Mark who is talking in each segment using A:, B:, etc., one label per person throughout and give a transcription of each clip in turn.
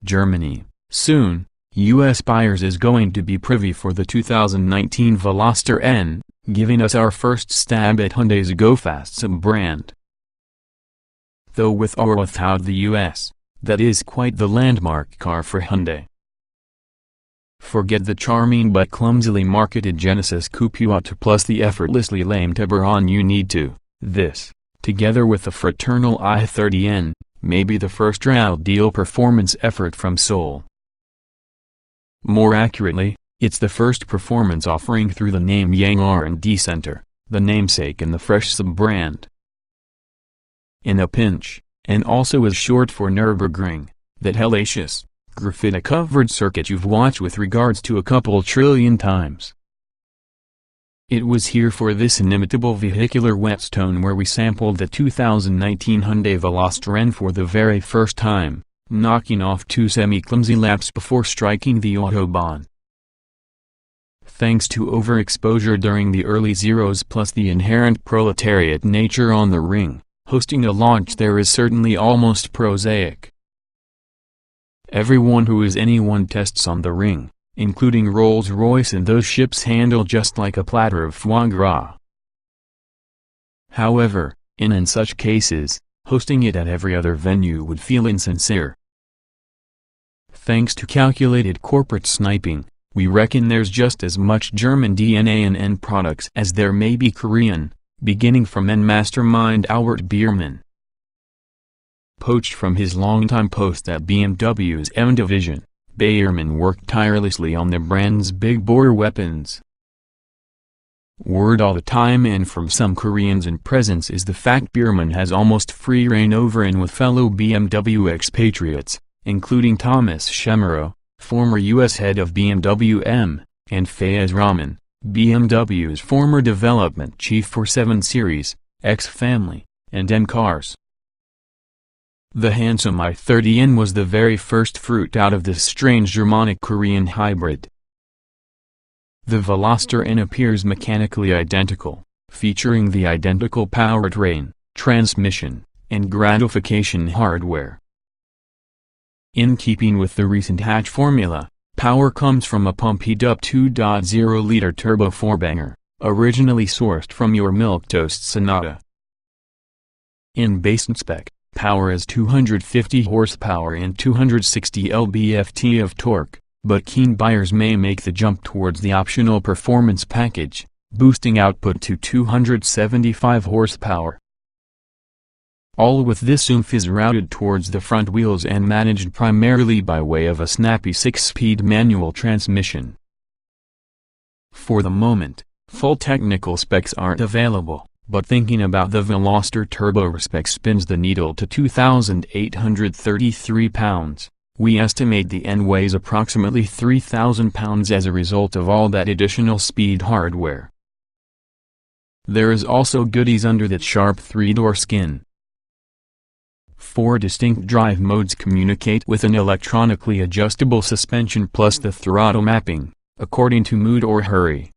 A: Germany. Soon, US buyers is going to be privy for the 2019 Veloster N, giving us our first stab at Hyundai's go-fast sub-brand. Though with or without the US, that is quite the landmark car for Hyundai. Forget the charming but clumsily marketed Genesis Coupe Auto plus the effortlessly lame Tiburon you need to. This, together with the fraternal i30N, may be the first real deal performance effort from Seoul. More accurately, it's the first performance offering through the name Yang R&D Center, the namesake in the fresh sub-brand. In a pinch, and also is short for Nürburgring, that hellacious, graffiti-covered circuit you've watched with regards to a couple trillion times. It was here for this inimitable vehicular whetstone where we sampled the 2019 Hyundai Veloster N for the very first time, knocking off 2 semi-clumsy laps before striking the Autobahn. Thanks to overexposure during the early zeros plus the inherent proletariat nature on the ring, hosting a launch there is certainly almost prosaic. Everyone who is anyone tests on the ring, including Rolls-Royce and those ships handle just like a platter of foie gras. However, in such cases, hosting it at every other venue would feel insincere. Thanks to calculated corporate sniping, we reckon there's just as much German DNA in end products as there may be Korean, beginning from N mastermind Albert Biermann. Poached from his longtime post at BMW's M division, Biermann worked tirelessly on the brand's big-bore weapons. Word all the time and from some Koreans in presence is the fact Biermann has almost free reign over and with fellow BMW expatriates, including Thomas Schemerow, former U.S. head of BMW M, and Fayez Rahman, BMW's former development chief for 7 Series, X Family, and M cars. The handsome i30N was the very first fruit out of this strange Germanic-Korean hybrid. The Veloster N appears mechanically identical, featuring the identical powertrain, transmission, and gratification hardware. In keeping with the recent hatch formula, power comes from a pumped-up 2.0-liter turbo 4-banger, originally sourced from your milquetoast Sonata. In base spec, power is 250 horsepower and 260 lb-ft of torque, but keen buyers may make the jump towards the optional performance package, boosting output to 275 horsepower. All with this oomph is routed towards the front wheels and managed primarily by way of a snappy 6-speed manual transmission. For the moment, full technical specs aren't available, but thinking about the Veloster turbo respec spins the needle to 2,833 pounds. We estimate the N weighs approximately 3,000 pounds as a result of all that additional speed hardware. There is also goodies under that sharp 3-door skin. 4 distinct drive modes communicate with an electronically adjustable suspension plus the throttle mapping, according to mood or hurry.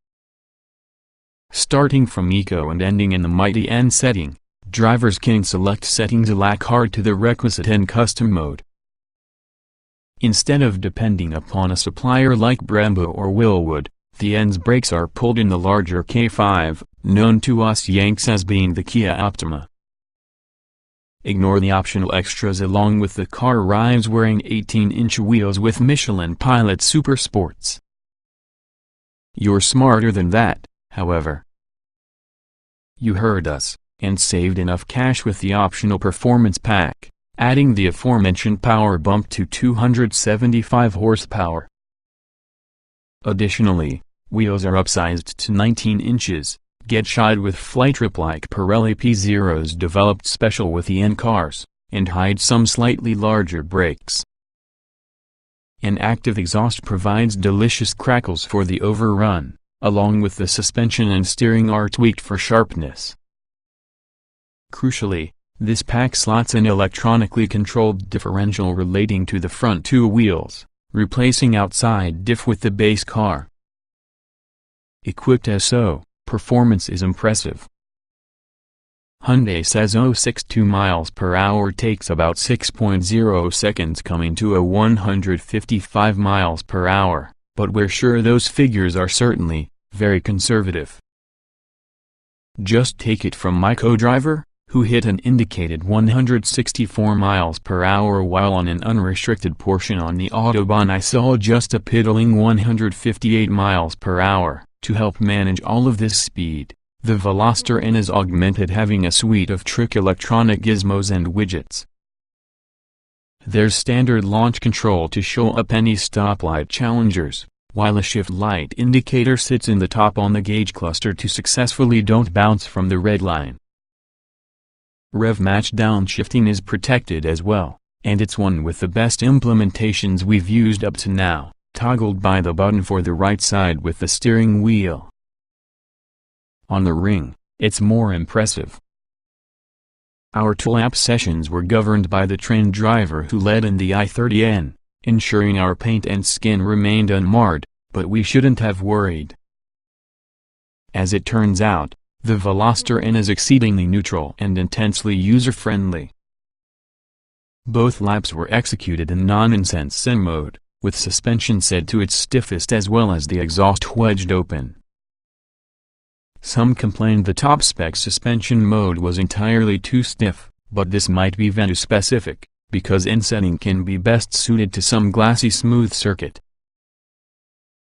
A: Starting from Eco and ending in the mighty N setting, drivers can select settings a la carte to the requisite N custom mode. Instead of depending upon a supplier like Brembo or Willwood, the N's brakes are pulled in the larger K5, known to us Yanks as being the Kia Optima. Ignore the optional extras along with the car arrives wearing 18-inch wheels with Michelin Pilot Super Sports. You're smarter than that, however. You heard us, and saved enough cash with the optional performance pack, adding the aforementioned power bump to 275 horsepower. Additionally, wheels are upsized to 19 inches, get shod with flight-trip-like Pirelli P0s developed special with the N cars, and hide some slightly larger brakes. An active exhaust provides delicious crackles for the overrun, along with the suspension and steering are tweaked for sharpness. Crucially, this pack slots an electronically controlled differential relating to the front 2 wheels, replacing outside diff with the base car. Equipped as so, performance is impressive. Hyundai says 062 miles per hour takes about 6.0 seconds coming to a 155 miles per hour, but we're sure those figures are certainly very conservative. Just take it from my co-driver, who hit an indicated 164 miles per hour while on an unrestricted portion on the Autobahn. I saw just a piddling 158 miles per hour. To help manage all of this speed, the Veloster N is augmented, having a suite of trick electronic gizmos and widgets. There's standard launch control to show up any stoplight challengers, while a shift light indicator sits in the top on the gauge cluster to successfully don't bounce from the red line. Rev match downshifting is protected as well, and it's one with the best implementations we've used up to now, toggled by the button for the right side with the steering wheel. On the Ring, it's more impressive. Our 2-lap sessions were governed by the trained driver who led in the i30N, ensuring our paint and skin remained unmarred, but we shouldn't have worried. As it turns out, the Veloster N is exceedingly neutral and intensely user-friendly. Both laps were executed in non-incense mode, with suspension set to its stiffest as well as the exhaust wedged open. Some complained the top-spec suspension mode was entirely too stiff, but this might be venue-specific, because N-setting can be best suited to some glassy smooth circuit.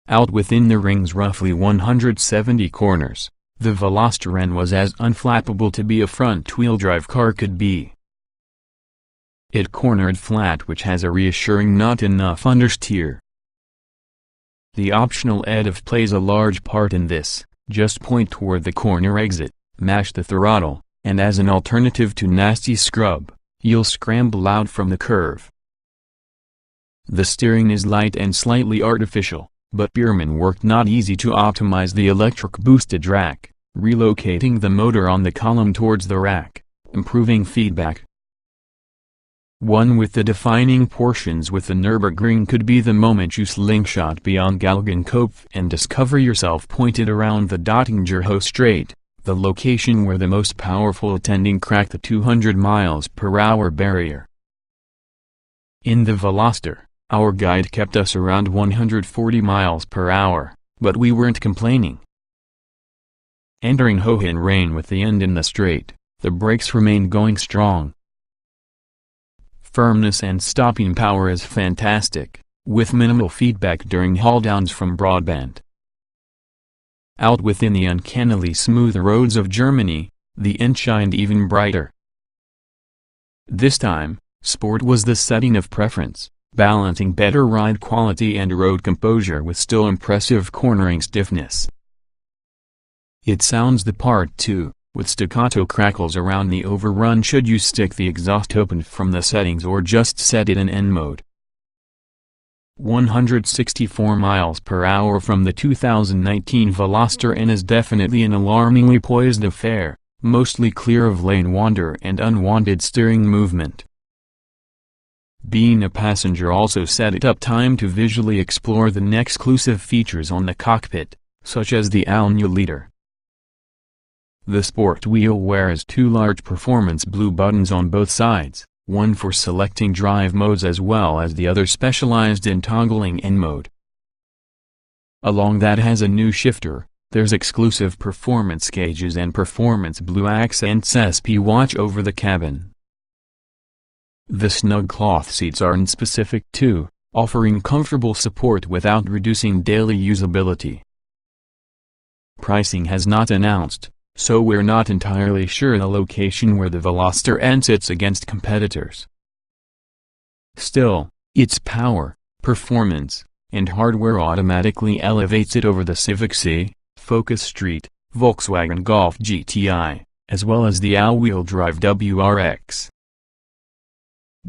A: Out within the Ring's roughly 170 corners, the Veloster N was as unflappable to be a front-wheel drive car could be. It cornered flat, which has a reassuring not enough understeer. The optional EDF plays a large part in this. Just point toward the corner exit, mash the throttle, and as an alternative to nasty scrub, you'll scramble out from the curve. The steering is light and slightly artificial, but Bierman worked not easy to optimize the electric boosted rack, relocating the motor on the column towards the rack, improving feedback. One with the defining portions with the Nürburgring could be the moment you slingshot beyond Galgenkopf and discover yourself pointed around the Dottingerhoe Strait, the location where the most powerful attending cracked the 200 miles per hour barrier. In the Veloster, our guide kept us around 140 miles per hour, but we weren't complaining. Entering Hohenrain with the end in the straight, the brakes remained going strong. Firmness and stopping power is fantastic, with minimal feedback during haul-downs from broadband. Out within the uncannily smooth roads of Germany, the N shined even brighter. This time, sport was the setting of preference, balancing better ride quality and road composure with still impressive cornering stiffness. It sounds the part too, with staccato crackles around the overrun should you stick the exhaust open from the settings or just set it in N mode. 164 miles per hour from the 2019 Veloster N is definitely an alarmingly poised affair, mostly clear of lane wander and unwanted steering movement. Being a passenger also set it up time to visually explore the exclusive features on the cockpit, such as the all-new leader. The sport wheel wears two large performance blue buttons on both sides, one for selecting drive modes as well as the other specialized in toggling N mode. Along that has a new shifter, there's exclusive performance gauges and performance blue accents SP watch over the cabin. The snug cloth seats are N-specific too, offering comfortable support without reducing daily usability. Pricing has not announced, so we're not entirely sure the location where the Veloster N sits against competitors. Still, its power, performance, and hardware automatically elevates it over the Civic C, Focus Street, Volkswagen Golf GTI, as well as the all-wheel drive WRX.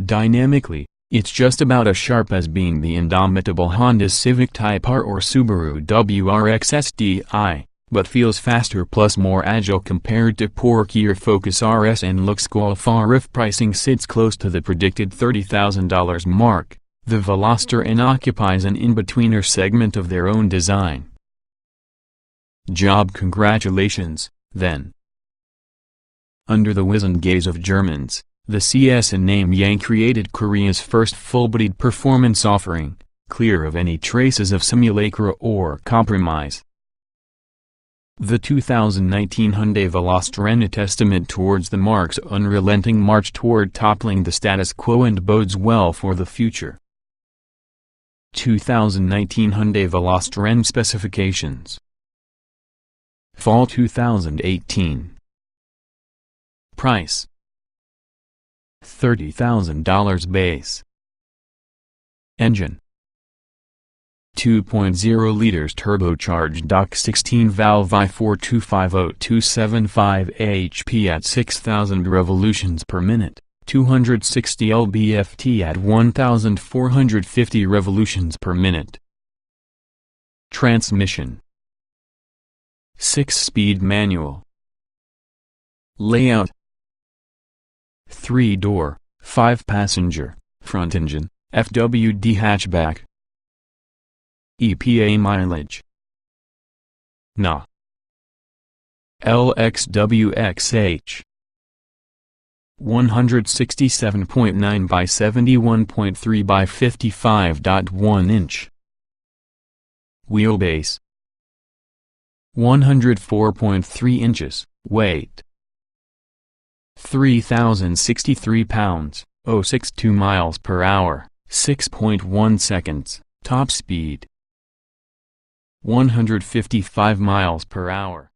A: Dynamically, it's just about as sharp as being the indomitable Honda Civic Type R or Subaru WRX SDI, but feels faster plus more agile compared to poor Kia Focus RS and looks qualifier if pricing sits close to the predicted $30,000 mark. The Veloster N occupies an in-betweener segment of their own design. Job congratulations, then. Under the wizened gaze of Germans, the CS and Namyang created Korea's first full-bodied performance offering, clear of any traces of simulacra or compromise. The 2019 Hyundai Veloster, a testament towards the marque's unrelenting march toward toppling the status quo and bodes well for the future. 2019 Hyundai Veloster specifications. Fall 2018. Price: $30,000 base. Engine: 2.0 liters turbocharged DOC 16 valve i4 250-275 HP at 6,000 revolutions per minute, 260 lb-ft at 1,450 revolutions per minute. Transmission: 6-speed manual. Layout: 3-door, 5-passenger, front engine, FWD hatchback. EPA mileage: Na. LXWXH 167.9 by 71.3 by 55.1 inch. Wheelbase: 104.3 inches, weight: 3,063 pounds, 062 miles per hour, 6.1 seconds, top speed 155 miles per hour.